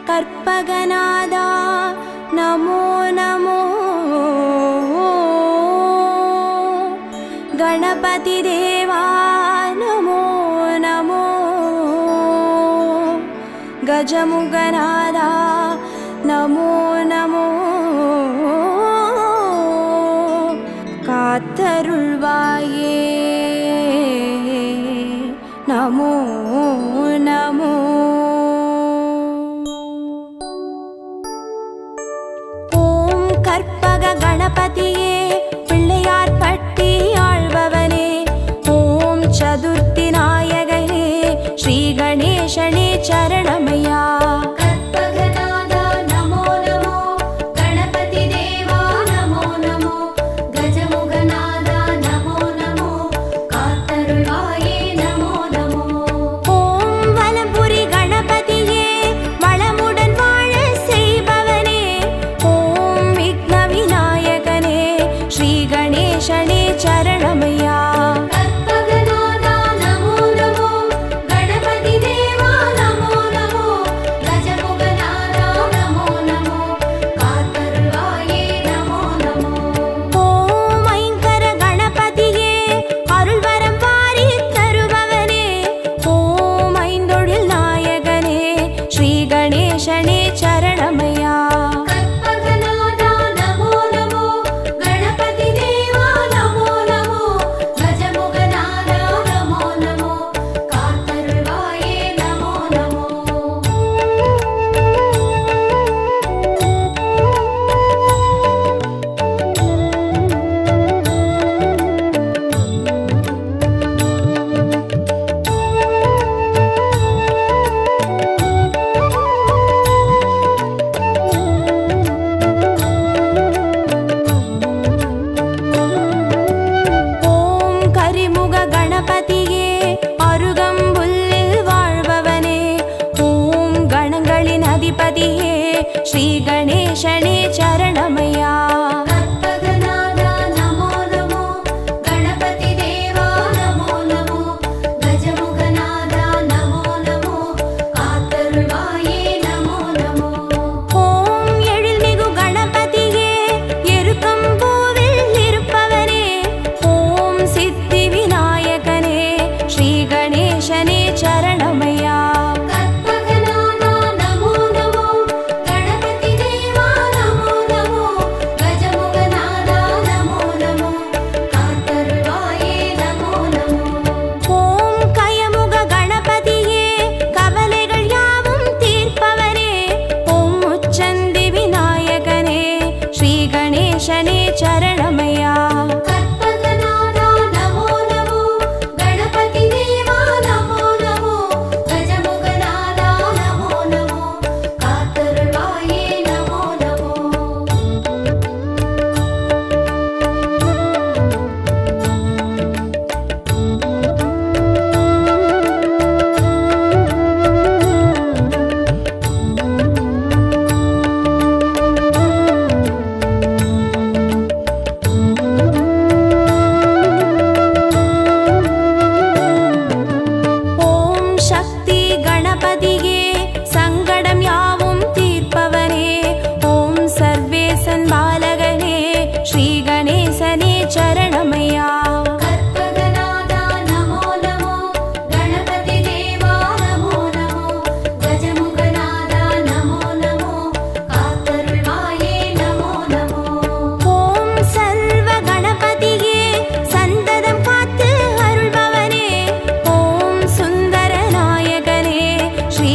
கற்பகநாதா நமோ நமோ. கணபதி தேவா நமோ நமோ. கஜமுகநாதா நமோ நமோ. காத்தருள்வாயே நமோ நமோ. ஓம் கற்பக கணபதியே பிள்ளையார் பட்டி ஆழ்பவனே. ஓம் சதுர்த்தி நாயகனே ஸ்ரீ கணேசனே சரணமையா. கணேசனே சரணமையா. கற்பகநாதா நமோ நமோ. கணபதி தேவா நமோ நமோ. கஜமுகநாதா நமோ நமோ. காத்தருள்வாயே நமோ நமோ. ஓம் ஐங்கர கணபதியே அருள்வரம் வாரி தருபவனே. ஓம் ஐந்தொழில் நாயகனே ஸ்ரீ கணேசனே சரணமையா. கணபதியே அருகம்புல்லில் வாழ்பவனே. ஓம் கணங்களின் அதிபதியே ஸ்ரீ கணேசனே சரணமையா. கற்பகநாதா நமோ நமோ. கணபதி தேவா நமோ நமோ. கஜமுகநாதா நமோ நமோ. காத்தருள்வாயே நமோ நமோ. ஓம் எழில்மிகு கணபதியே எருக்கம்பூவில் இருப்பவனே. ஓம் சித்தி விநாயகனே ஸ்ரீ கணேசனே சரணமையா. கற்பகநாதா நமோ நமோ. கணபதி தேவா நமோ நமோ. கஜமுகநாதா நமோ நமோ. காத்தருள்வாயே நமோ நமோ. ஓம் கயமுக கணபதியே கவலைகள் யாவும் தீர்ப்பவனே. ஓம் முச்சந்தி விநாயகனே ஸ்ரீ கணேசனே சரணமையா. கற்பகநாதா நமோ நமோ. கணபதி தேவா நமோ நமோ. கஜமுகநாதா நமோ நமோ. காத்தருள்வாயே நமோ நமோ. ஓம் சக்தி கணபதியே சங்கடம் யாவும் தீர்ப்பவனே. ஓம் சர்வேசன் பாலகனே ஸ்ரீ கணேசனே சரணமையா. கற்பகநாதா நமோ நமோ. கணபதி தேவா நமோ நமோ. கஜமுகநாதா நமோ நமோ. காத்தருள்வாயே நமோ நமோ. ஓம் சர்வ கணபதியே சந்ததம் காத்து அருள்பவனே. ஓம் சுந்தர நாயகனே ஸ்ரீ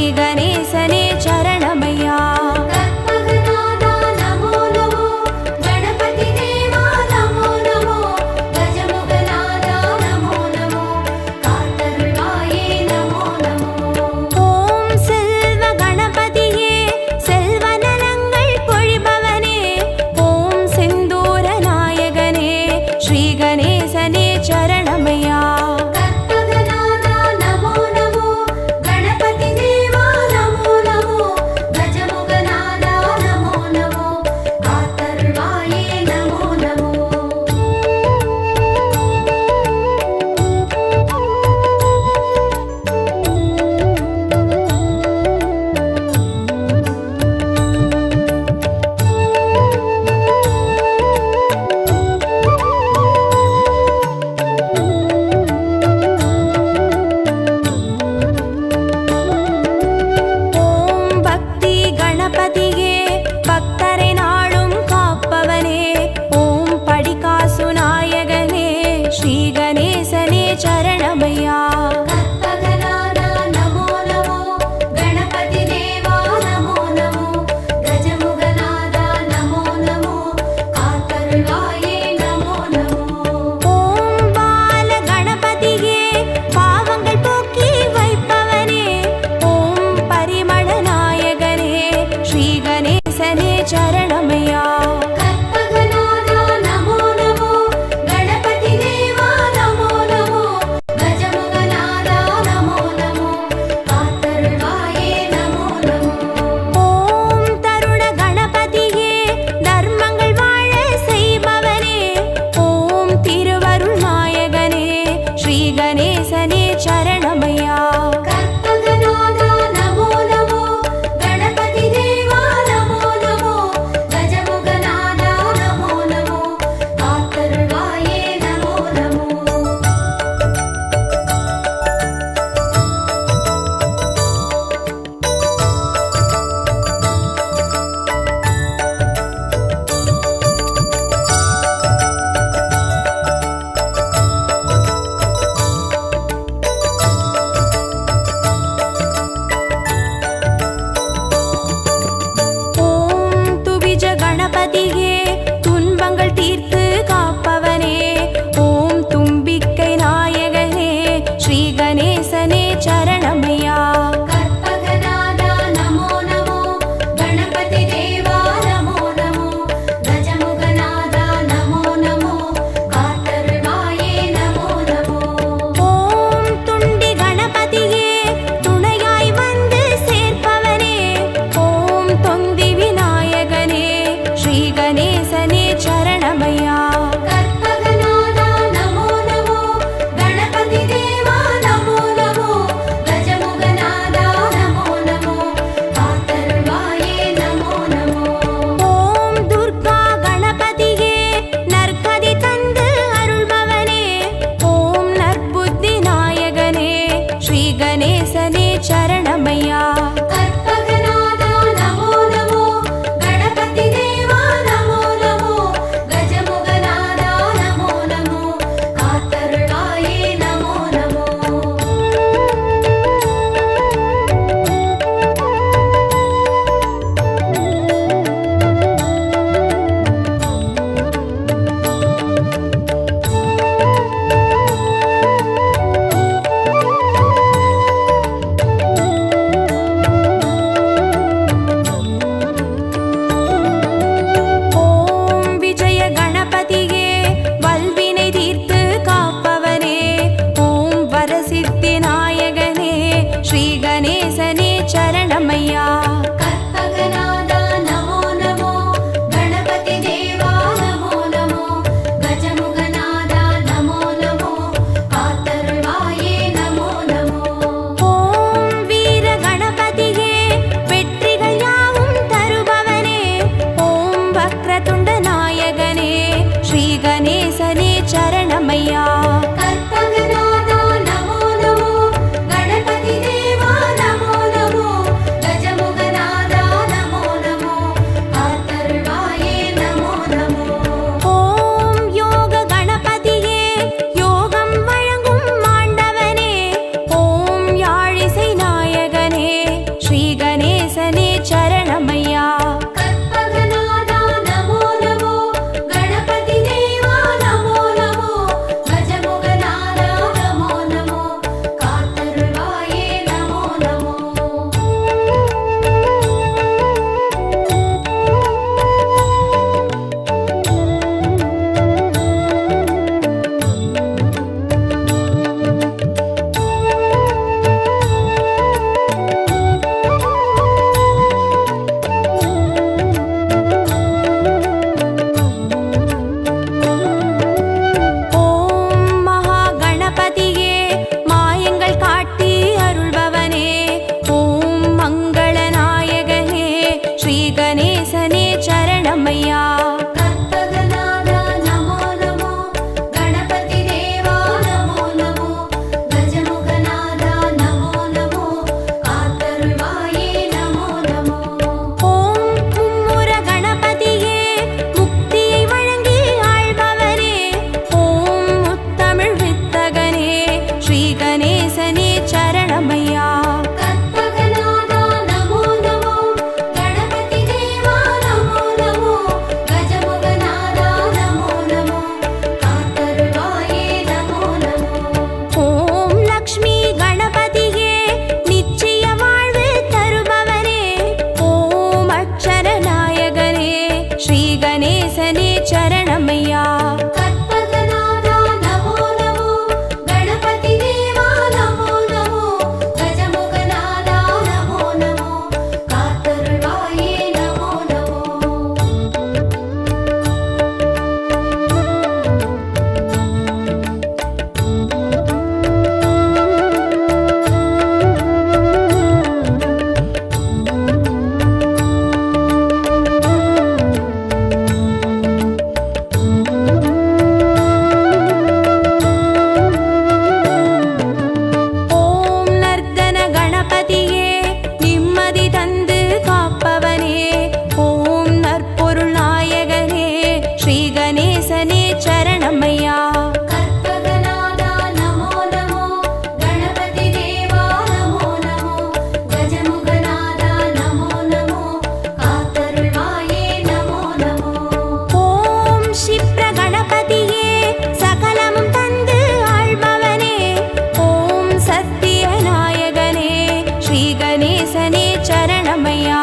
கணேசனே சரணமையா.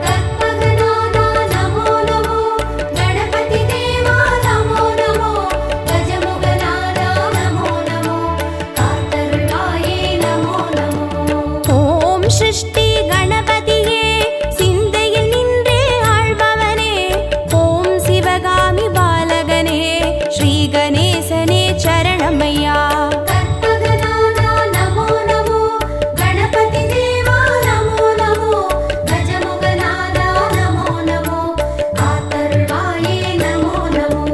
கற்பகநாதா நமோ நமோ, கணபதி தேவா நமோ நமோ, கஜமுகநாதா நமோ நமோ, காத்தருள்வாயே நமோ நமோ. ஓம் சிருஷ்டி கணபதியே சிந்தையில் நின்றே ஆழ்பவனே, ஓம் சிவகாமி பாலகனே ஸ்ரீ கணேசனே சரணமையா. கற்பகநாதா நமோ நமோ, கணபதி தேவா நமோ நமோ, கஜமுகநாதா நமோ நமோ, காத்தருள்வாயே நமோ நமோ.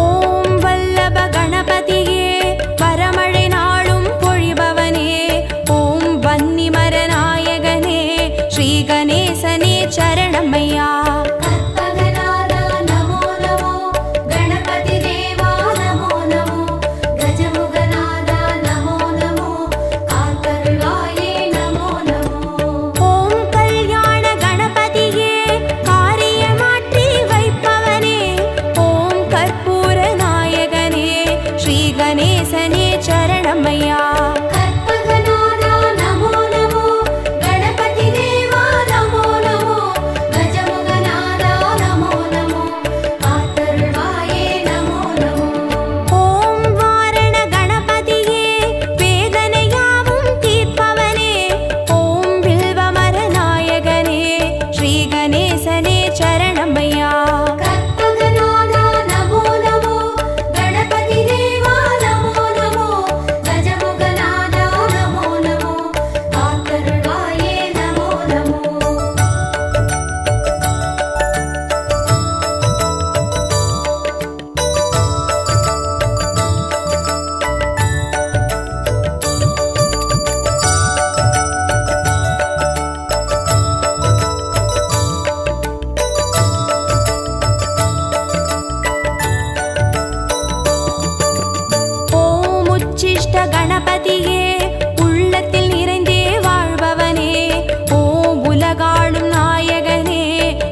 ஓம் வல்லப கணபதியே வரமழை நாளும் பொழிபவனே, ஓம் வன்னிமர நாயகனே ஸ்ரீ கணேசனே சரணமையா. கற்பகநாதா நமோ நமோ, கணபதி தேவா நமோ நமோ, கஜமுகநாதா நமோ நமோ, காத்தருள்வாயே நமோ நமோ. ஓம் கல்யாண கணபதியே காரியமாற்றி வைப்பவனே, ஓம் கற்பூர நாயகனே ஸ்ரீ கணேசனே சரணமையா. கற்பகநாதா நமோ நமோ, கணபதி தேவா நமோ நமோ, கஜமுகநாதா நமோ நமோ, காத்தருள்வாயே நமோ நமோ. ஓம் வாரண கணபதியே வேதனையாவும் தீர்ப்பவனே, ஓம் வில்வமர நாயகனே ஸ்ரீ கணேசனே சரணமையா. கற்பகநாதா நமோ நமோ, கணபதி தேவா நமோ நமோ, கஜமுகநாதா நமோ நமோ, காத்தருள்வாயே நமோ நமோ. ஓம் உச்சிஷ்ட கணபதியே உள்ளத்தில் நிறைந்தே வாழ்பவனே, ஓம் உலகாளும் நாயகனே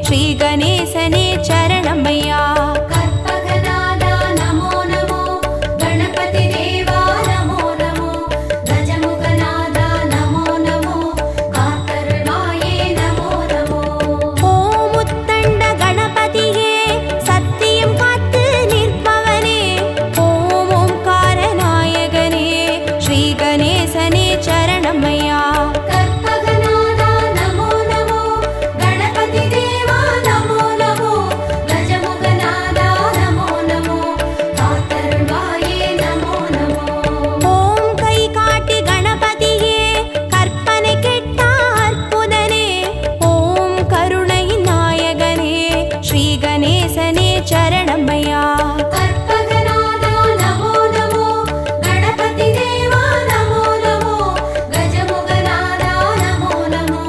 ஸ்ரீ கணேசனே சரணமையா. கற்பகநாதா நமோ நமோ, கணபதி தேவா நமோ நமோ, கஜமுகநாதா நமோ நமோ, காத்தருள்வாயே நமோ நமோ. ஓம் உத்தண்ட கணபதியே சத்தியம் காத்து நிற்பவனே, ஓம் ஓம்கார நாயகனே ஸ்ரீ கணேசனே சரணமையா. கற்பகநாதா நமோ நமோ, கணபதி தேவா நமோ நமோ, கஜமுகநாதா நமோ நமோ, காத்தருள்வாயே நமோ நமோ. ஓம் கை காட்டி கணபதியே கற்பனை கெட்டா அற்புதனே, ஓம் கருணை நாயகனே ஸ்ரீ கணேசனே சரணமையா. கற்பகநாதா நமோ நமோ, கணபதி தேவா நமோ நமோ, கஜமுகநாதா நமோ நமோ,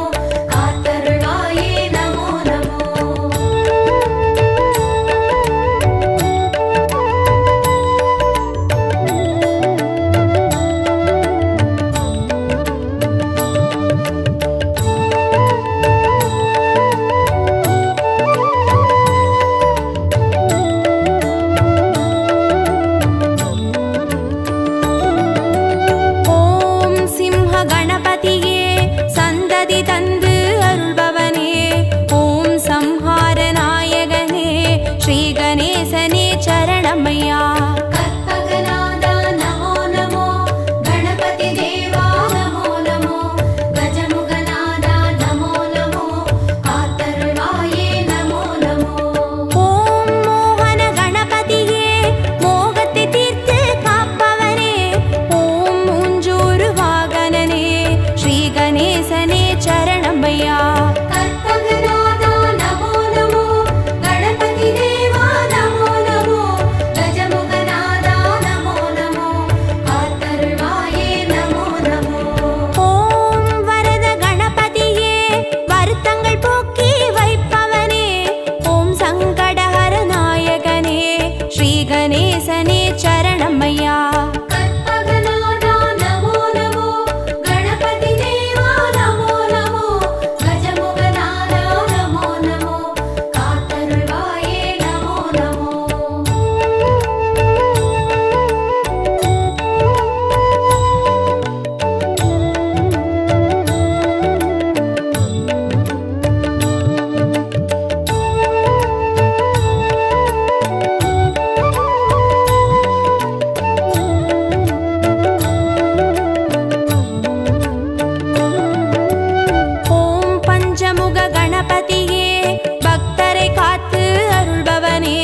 காத்தருள்வாயே நமோ நமோ. ஓம் சிம்ஹ கணபதியே சந்ததி தந்து அருள்பவனே, ஓம் சம்ஹார நாயகனே ஸ்ரீ கணேசனே சரணமையா. கற்பகநாதா நமோ நமோ, கணபதி தேவா நமோ நமோ, கஜமுகநாதா நமோ நமோ, காத்தருள்வாயே நமோ நமோ. ஓம் மோகன கணபதியே மோகத்தை தீர்த்து காப்பவனே, ஓம் மூஞ்சூறு வாகனனே ஸ்ரீ கணேசனே சரணமையா. கற்பகநாதா நமோ நமோ, கணபதி தேவா நமோ நமோ, கஜமுகநாதா கணேசனே சரணமையா. கற்பகநாதா நமோ நமோ, கணபதி தேவா நமோ நமோ, கஜமுகநாதா நமோ நமோ, காத்தருள்வாயே நமோ நமோ. ஓம் பஞ்சமுக கணபதியே பக்தரை காத்து அருள்பவனே.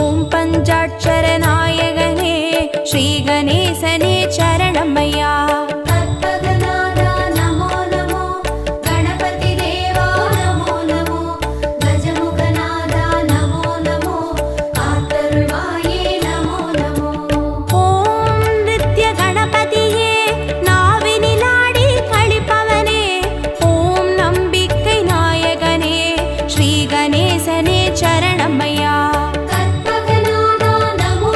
ஓம் பஞ்சாட்சர நாயகனே ஸ்ரீ கணேசனே சரணமையா. கற்பகநாதா நமோ நமோ, கணபதி தேவா நமோ நமோ, கஜமுகநாதா நமோ நமோ, காத்தருள்வாயே நமோ நமோ. ஓம் நித்ய கணபதியே நாவினில் ஆடி களிப்பவனே. ஓம் நம்பிக்கை நாயகனே ஸ்ரீ கணேசனே சரணமையா. கற்பகநாதா நமோ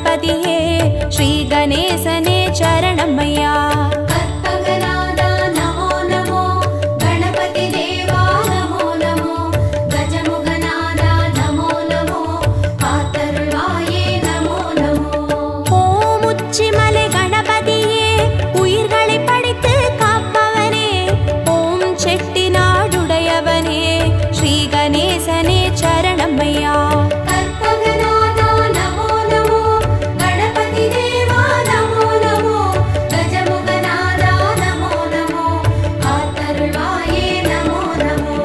गणपतिये श्री गणेशने चरणमय्या கற்பகநாதா நமோ நமோ கணபதி தேவா நமோ நமோ கஜமுகநாதா நமோ நமோ காத்தருள்வாயே நமோ நமோ ஓம் உச்சிமலை கணபதியே உயிர்களை படைத்து காப்பவனே ஓம் செட்டிநாடுடையவனே ஸ்ரீ கணேசனே சரணமய்யா கற்பகநாதா நமோ நமோ கணபதி தேவா நமோ நமோ கஜமுகநாதா நமோ நமோ காத்தருள்வாயே நமோ நமோ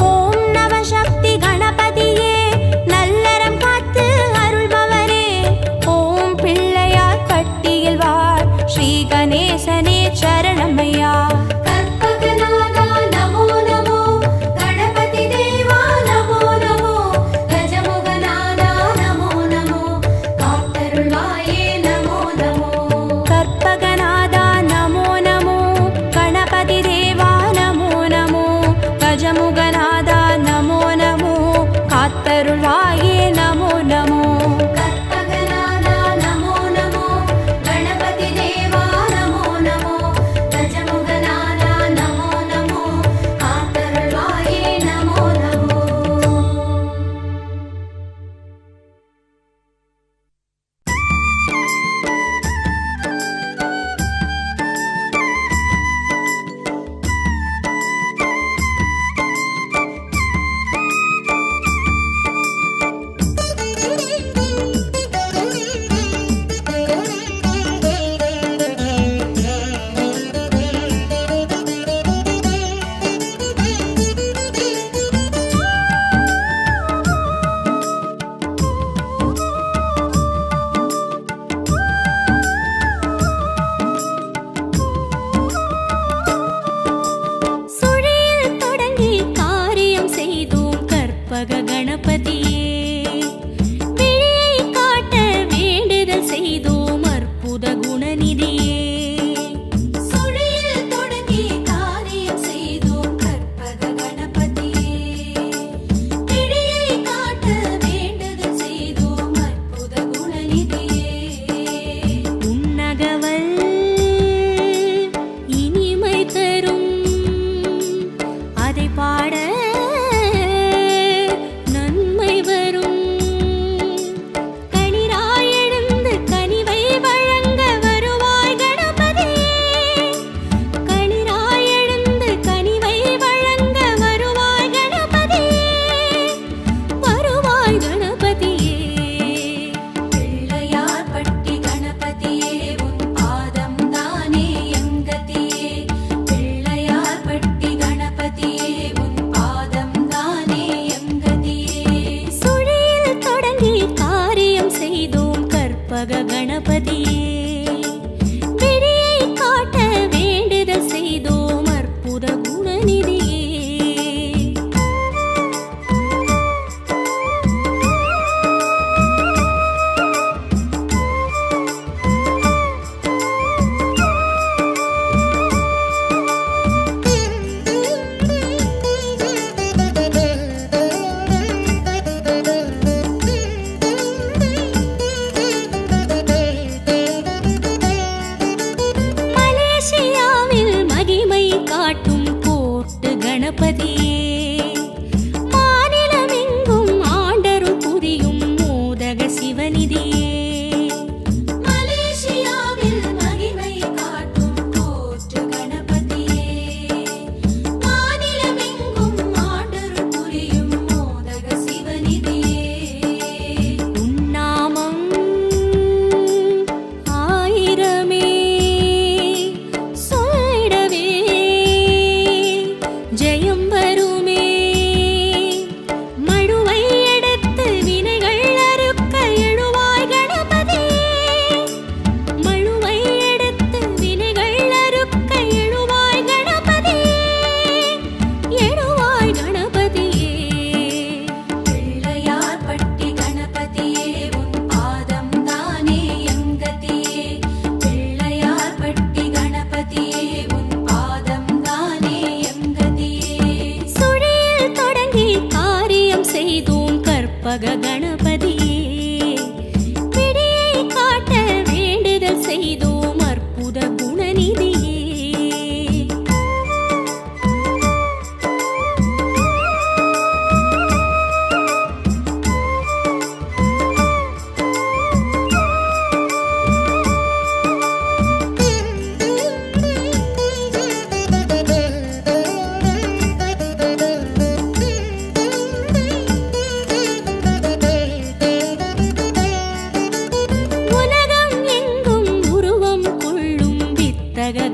ஓம் நவசக்தி கணபதியே நல்லறம் காத்து அருள்பவரே ஓம் பிள்ளையார் பட்டியில் வாழ் ஸ்ரீ கணேசனே சரணமய்யா கற்பகநாதா நமோ நமோ கணபதி தேவா நமோ நமோ கஜமுகநாதா நமோ நமோ காத்தருள்வாயே நமோ நமோ கற்பகநாதா நமோ நமோ கணபதி தேவா நமோ நமோ கஜமுகநாதா நமோ நமோ காத்தருள்வாயே நமோ நமோ கற்பகநாதா நமோ நமோ கணபதி தேவா நமோ நமோ கஜமுகநாதா நமோ நமோ காத்தருள்வாயே நமோ நமோ சுழியில் தொடங்கி காரியம் செய்தோம் கற்பக கணபதியே விழியை காட்ட வேண்டுதல் செய்தோம் அற்புத குணநிதியே சுழியில் தொடங்கி காரியம் செய்தோம் கற்பக கணபதியே விழியை காட்ட வேண்டுதல் செய்தோம் அற்புத குணநிதியே உன்னகவல் இனிமை தரும் அதை பாட நன்மை வரும் கனிராயெழுந்து கனிவை வழங்க வருவாய் கணபதியே கனிராயெழுந்து கனிவை வழங்க வருவாய் கணபதியே வருவாய் கணபதியே பிள்ளையார் பட்டி கணபதியே உன் பாதம் தானே எங்கதியே பிள்ளையார் பட்டி கணபதியே உன் பாதம் தானே எங்கதியே சுழியில் தொடங்கி காரியம் செய்தோம் கற்பக கணபதியே விழியை காட்ட வேண்டுதல் செய்தோம் அற்புத குணநிதியே மலேசியாவில் மகிமை காட்டும் கோர்ட்டு கணபதியே மாநிலமெங்கும் ஆண்டருள் புரியும் மோதக சிவநிதியே மலேசியாவில் மகிமை காட்டும் கோட்டு கணபதியே மாநிலமெங்கும் ஆண்டருள் புரியும் மோதக சிவநிதியே உன்னாமம் ஆயிரமே சொல்லிடவே ஜெயம் வரும்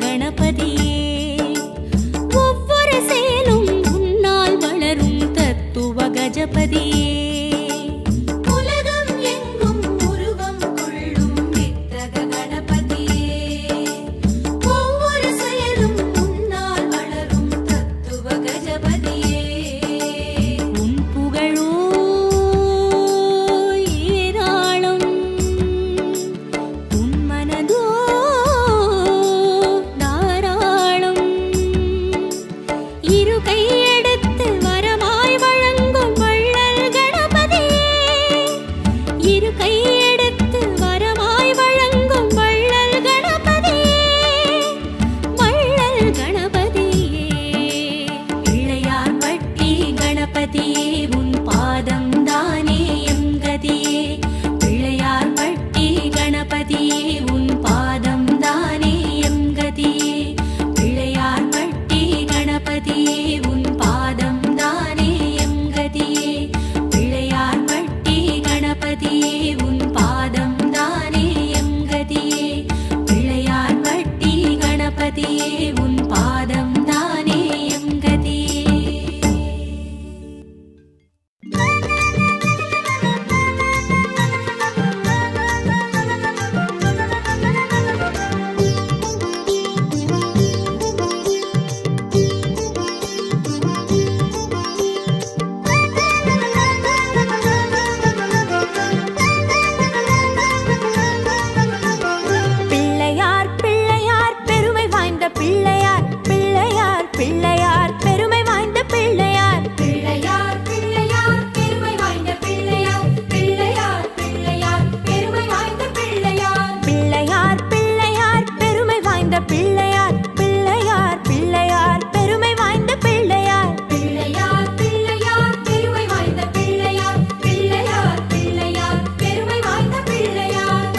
கணபதியே ஒவ்வொரு செயலும் உன்னால் வளரும் தத்துவ கஜபதியே உலகம் எங்கும் உருவம் கொள்ளும் வித்தக கணபதியே ஒவ்வொரு செயலும் உன்னால் வளரும் தத்துவ கஜபதியே உன் புகழோ ஏராளம் உன் மனதோ தாராளம் இரு கையெடுத்து வரமாய் வழங்கும் வள்ளல் கணபதியே இரு கையெடுத்து வரமாய் வழங்கும் வள்ளல் கணபதியே வள்ளல் கணபதியே பிள்ளையார் பட்டி கணபதியே உன் பாதம் தானே எம் கதியே பிள்ளையார் பட்டி கணபதியே உன் பாதம் தானே எம் கதியே பிள்ளையார் பட்டி கணபதியே உன் பாதம் தானே எம் கதியே பிள்ளையார் பட்டி கணபதியே உன் பாதம் தானே எம் கதியே பிள்ளையார் பட்டி கணபதியே உன் பாதம் தானே எம் கதியே பிள்ளையார் பிள்ளையார் பெருமை வாய்ந்த பிள்ளையார் பிள்ளையார் பிள்ளையார் பெருமை வாய்ந்த பிள்ளையார் பிள்ளையார் பிள்ளையார் பெருமை வாய்ந்த பிள்ளையார் பிள்ளையார் பிள்ளையார் பெருமை வாய்ந்த பிள்ளையார் பிள்ளையார் பிள்ளையார் பெருமை வாய்ந்த பிள்ளையார் பிள்ளையார் பிள்ளையார் பெருமை வாய்ந்த பிள்ளையார் பிள்ளையார் பிள்ளையார் பெருமை வாய்ந்த பிள்ளையார் பிள்ளையார் பிள்ளையார் பெருமை வாய்ந்த பிள்ளையார்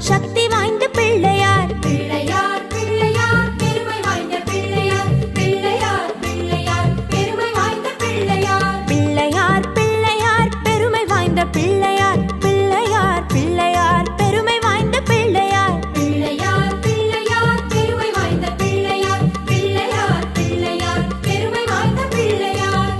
சக்தி வாய்ந்த பிள்ளையார். பிள்ளையார் பிள்ளையார் பெருமை வாய்ந்த பிள்ளையார். பிள்ளையார் பிள்ளையார் பெருமை வாய்ந்த பிள்ளையார். பிள்ளையார் பிள்ளையார் பெருமை வாய்ந்த பிள்ளையார். பிள்ளையார் பிள்ளையார் பெருமை வாய்ந்த பிள்ளையார். பிள்ளையார் பிள்ளையார் பெருமை வாய்ந்த பிள்ளையார். பிள்ளையார் பிள்ளையார் பெருமை வாய்ந்த பிள்ளையார்.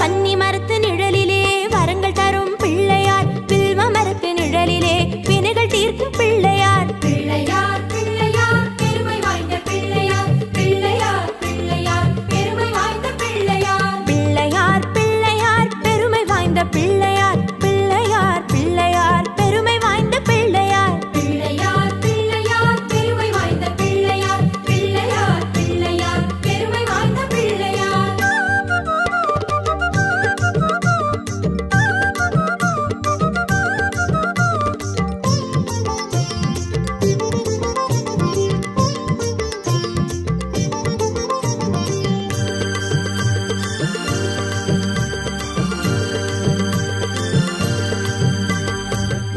கன்னி மரத்து நிழலிலே வரங்கள் தரும் பிள்ளையார். வில்வ மரத்து நிழலிலே வினைகள் தீர்க்கும் பிள்ளையார். பிள்ளையார் பிள்ளையார் பெருமை வாய்ந்த பிள்ளையார். பிள்ளையார் பிள்ளையார் பெருமை வாய்ந்த பிள்ளையார். பிள்ளையார் பிள்ளையார் பெருமை வாய்ந்த பிள்ளையார். பிள்ளையார் பிள்ளையார் பெருமை வாய்ந்த பிள்ளையார். பிள்ளையார் பிள்ளையார் பெருமை வாய்ந்த பிள்ளையார். பிள்ளையார் பிள்ளையார் பெருமை வாய்ந்த பிள்ளையார்.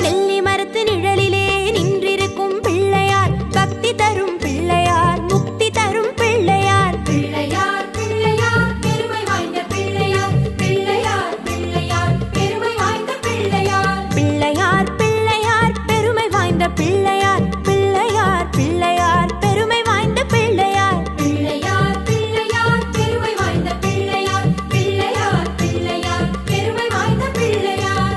நெல்லி மரத்து நிழலிலே நின்றிருக்கும் பிள்ளையார். பக்தி தரும் பிள்ளையார். முக்தி தரும் பிள்ளையார். பிள்ளையார் பிள்ளையார் பெருமை வாய்ந்த பிள்ளையார். பிள்ளையார் பிள்ளையார் பெருமை வாய்ந்த பிள்ளையார். பிள்ளையார் பிள்ளையார் பெருமை வாய்ந்த பிள்ளையார். பிள்ளையார் பிள்ளையார் பெருமை வாய்ந்த பிள்ளையார். பிள்ளையார் பிள்ளையார் பெருமை வாய்ந்த பிள்ளையார். பிள்ளையார் பிள்ளையார் பெருமை வாய்ந்த பிள்ளையார்.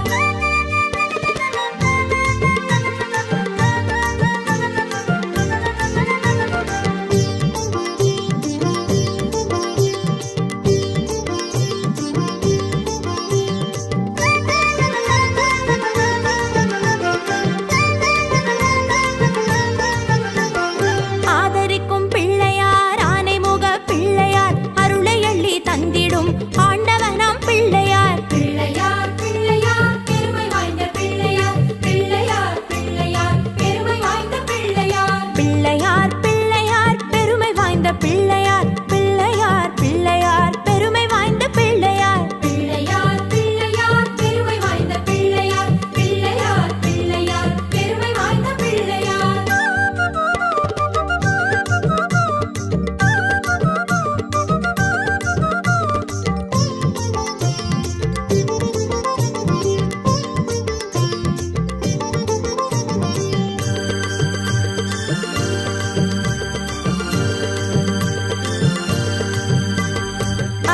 ஆதரிக்கும் பிள்ளையார். ஆனைமுக பிள்ளையார். அருளை அள்ளி தந்திடும் ஆண்டவனாம் பிள்ளையார். பிள்ளையார் பிள்ளையார் பெருமை வாய்ந்த பிள்ளையார். பிள்ளையார் பிள்ளையார் பெருமை வாய்ந்த பிள்ளையார். பிள்ளையார் பிள்ளையார் பெருமை வாய்ந்த பிள்ளையார். பிள்ளையார் பிள்ளையார் பெருமை வாய்ந்த பிள்ளையார். பிள்ளையார் பிள்ளையார் பெருமை வாய்ந்த பிள்ளையார். பிள்ளையார் பிள்ளையார் பெருமை வாய்ந்த பிள்ளையார்.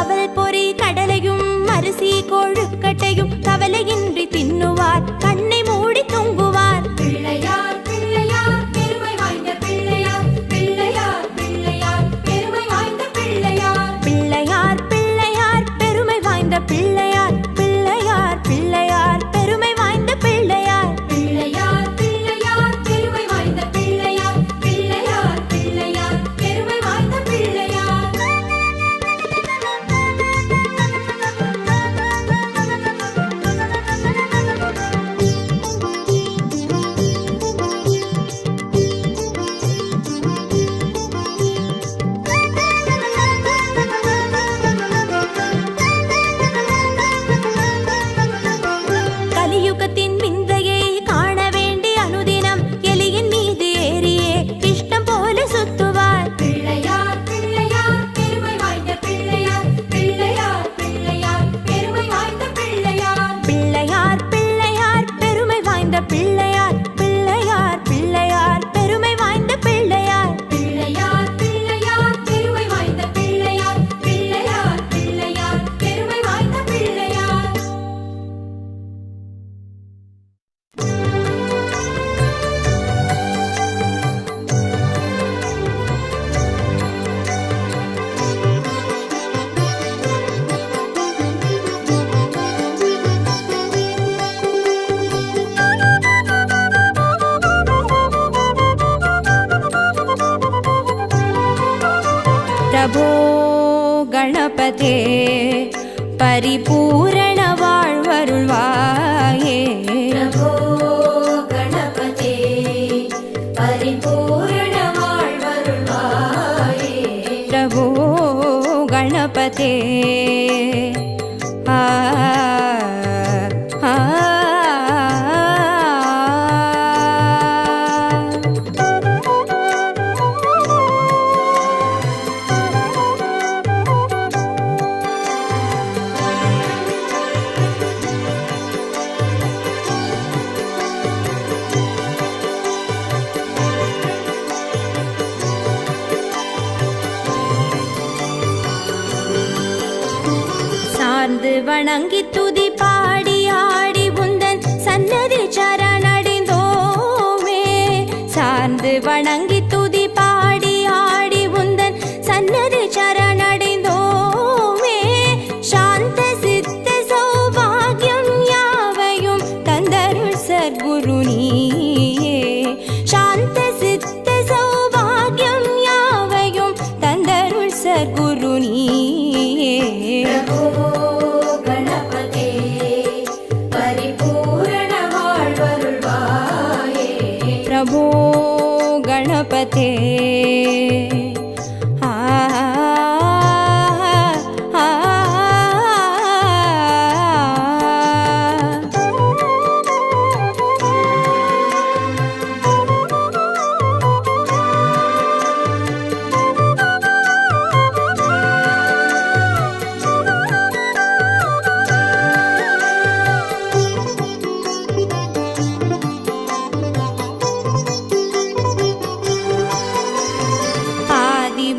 அவல் பொறி கடலையும் அரிசி கொழுக்கட்டையும் கவலையின்றி தின்னுவார். கண்ணை மூடி தூங்குவார். பிள்ளையார் பிள்ளையார் பெருமை வாய்ந்த பிள்ளையார். பிள்ளையார் பிள்ளையார் பெருமை வாய்ந்த பிள்ளையார். பிள்ளையார் பிள்ளையார் பெருமை வாய்ந்த பிள்ளையார். பிள்ளையார் பிள்ளையார் பெருமை வாய்ந்த பிள்ளையார். பிள்ளையார் பிள்ளையார் பெருமை வாய்ந்த பிள்ளையார். பிள்ளையார் பிள்ளையார் பெருமை வாய்ந்த பிள்ளையார். கலியுகத்தின் விந்தையை காண வேண்டி அனுதினம் எலியின் மீது ஏறியே இஷ்டம் போல சுத்துவார். பிள்ளையார் பிள்ளையார் பெருமை வாய்ந்த பிள்ளையார். பிள்ளையார் பிள்ளையார் பெருமை வாய்ந்த பிள்ளையார். பிள்ளையார் பிள்ளையார் பெருமை வாய்ந்த பிள்ளையார். பிள்ளையார் பிள்ளையார் பெருமை வாய்ந்த பிள்ளையார். பிள்ளையார் பிள்ளையார் பெருமை வாய்ந்த பிள்ளையார். பிள்ளையார் பிள்ளையார் பெருமை வாய்ந்த பிள்ளையார். प्रभो गणपते परिपूरण பரிபூரண வாழ்வருள்வாயே. பிரபோ கணபதே ஆ ஆ சார்ந்து வணங்கி துதி பாடி ஆடி உந்தன் சன்னதி சரணடைந்தோமே. சார்ந்து வணங்கி துதி பாடி ஆடி உந்தன் சன்னதி சரணடைந்தோமே. சாந்த சித்த சௌபாகியம் யாவையும் தந்தருள் சத்குரு நீயே. சாந்த சித்த சௌபாகியம் யாவையும் தந்தருள் சத்குரு நீயே. பிரபோ கணபதே பரிபூரண வாழ்வருள்வாயே. பிரபோ கணபதே ஆ ஆ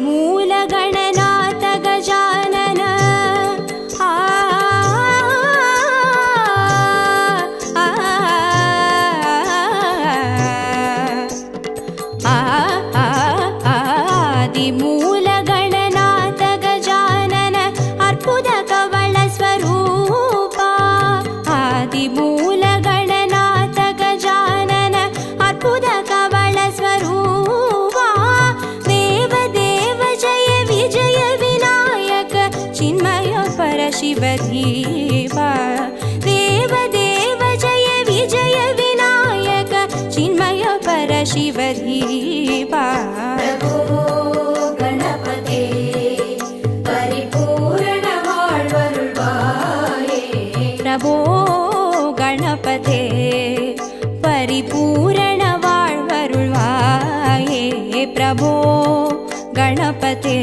மூலகணநாத கஜானன ஆ ஆ ஆ ஆதி மூலகணநாத கஜானன அற்புத கவள ஸ்வரூபா. ஆதி மூலகணநாத கஜானன அற்புத கவள ஸ்வரூபா. विजय विनायक चिन्मय परशिवधीवा. देव देव जय विजय विनायक चिन्मय परशिवधीवा. பிரபோ கணபதே பரிபூரண வாழ்வருள்வாயே. பிரபோ கணபதே பரிபூரண வாழ்வருள்வாயே. பிரபோ गणपते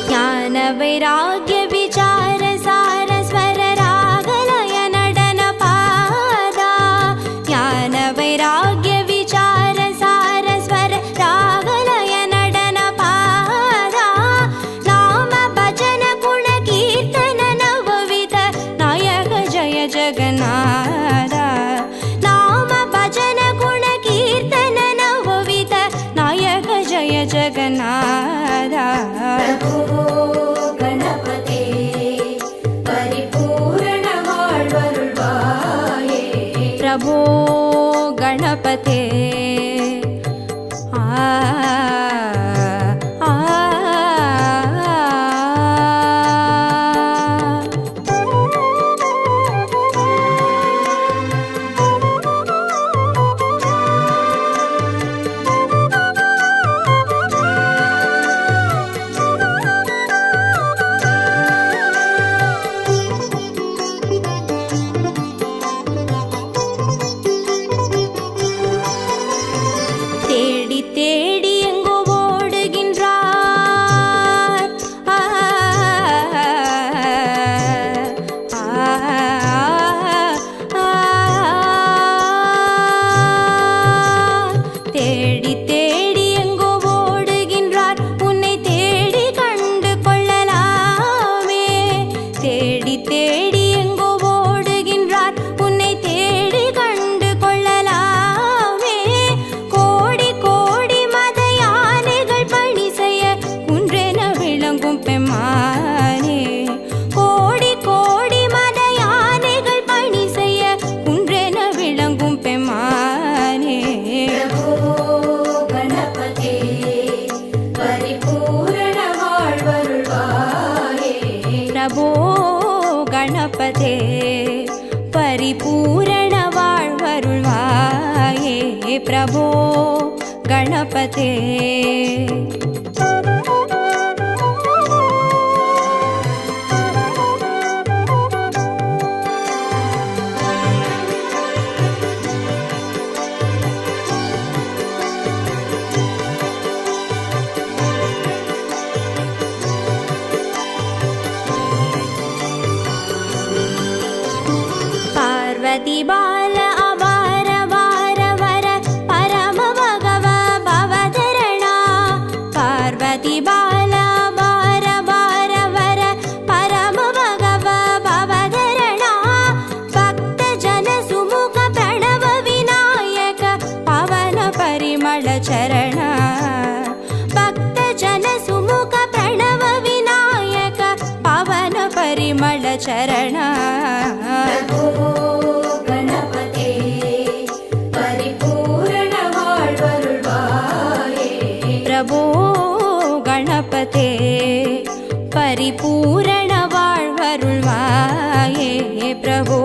ज्ञान वैराग्य विचार सार स्वर रागलय नडन पादा. ज्ञान वैराग्य विचार सार स्वर रागलय नडन पादा. नाम भजन गुण कीर्तन नवविध नायक जय जगन्नाथ. नाम भजन गुण कीर्तन नवविध नायक जय जगन्नाथ. பிரபோ கணபதே பரிபூரண வாழ்வருள்வாயே. பிரபோ கணபதே ஆ ஆ பிரபோ கணபதே பரிபூரண வாழ்வருள்வாயே பிரபோ கணபதே பார்வதி பால அபார வார வர பரம பகவ பவதரணா பார்வதி பால அபார வார வர பரம பகவ பவதரணா பக்த ஜன சுமுக பிரணவ விநாயக பவன பரிமள சரண பக்த ஜன சுமுக பிரணவ விநாயக பவன பரிமள சரண பிரபோ கணபதே பரிபூரண வாழ்வருள்வாயே பிரபோ கணபதே பரிபூரண வாழ்வருள்வாயே பிரபோ